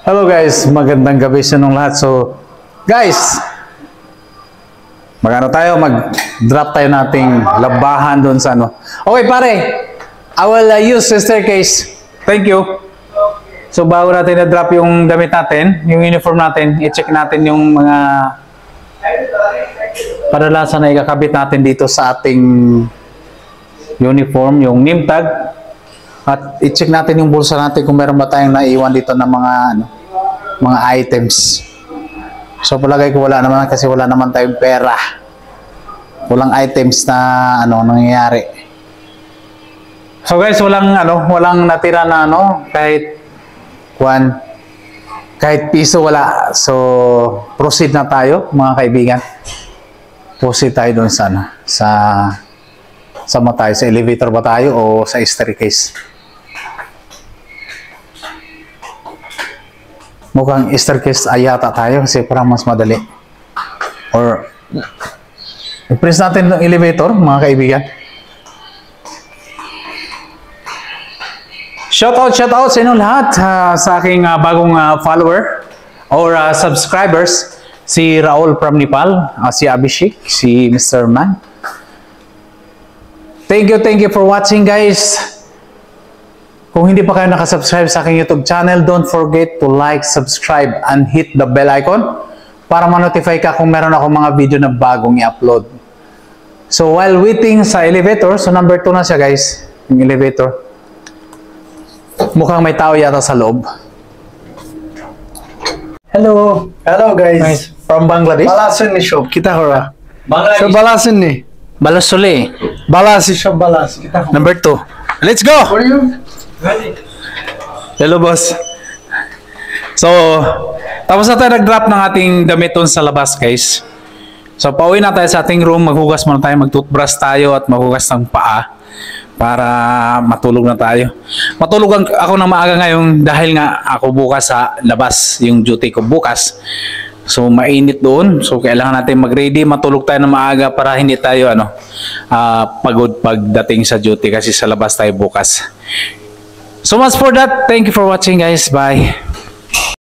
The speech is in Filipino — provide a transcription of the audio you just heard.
Hello guys, magandang gabi sa inyong lahat. So, guys, mag-drop tayo nating labahan doon sa ano. Okay pare, I will use the staircase. Thank you. So, bago natin na-drop yung damit natin, yung uniform natin, i-check natin yung mga kadalasan na ikakabit natin dito sa ating uniform, yung name tag. At i-check natin yung bulsa natin kung meron ba tayong naiwan dito ng mga items. So palagay ko wala naman kasi wala naman tayong pera. Walang items na nangyayari. So guys, walang natira na kahit piso wala. So proceed na tayo mga kaibigan. Proceed tayo doon sa sa elevator ba tayo o sa staircase? Mukhang staircase ay yata tayo kasi parang mas madali. Or i-press natin ng elevator, mga kaibigan. Shout out sa inyo lahat sa aking bagong follower or subscribers. Si Raul from Nepal, si Abhishek, si Mr. Man. Thank you for watching guys. Kung hindi pa kayo nakasubscribe sa aking YouTube channel, don't forget to like, subscribe, and hit the bell icon para ma-notify ka kung meron ako mga video na bagong i-upload. So while waiting sa elevator, so number 2 na siya guys, yung elevator. Mukhang may tao yata sa loob. Hello. Hello guys. Nice. From Bangladesh? Balasin ni shop. Kita hora. Bangladesh. So balasin ni. Balasole. Balasi shop balas. Kita hora. Number 2. Let's go! What are you? Hello boss. So, tapos na tayo nag-drop ng ating damit doon sa labas guys. So, pauwi na tayo sa ating room. Maghugas muna tayo, mag-toothbrush tayo at maghugas ng paa para matulog na tayo. Matulog ako ng maaga ngayon dahil nga ako bukas sa labas, yung duty ko bukas. So, mainit doon. So, kailangan natin mag-ready, matulog tayo ng maaga para hindi tayo pagod pagdating sa duty kasi sa labas tayo bukas. So much for that. Thank you for watching guys. Bye.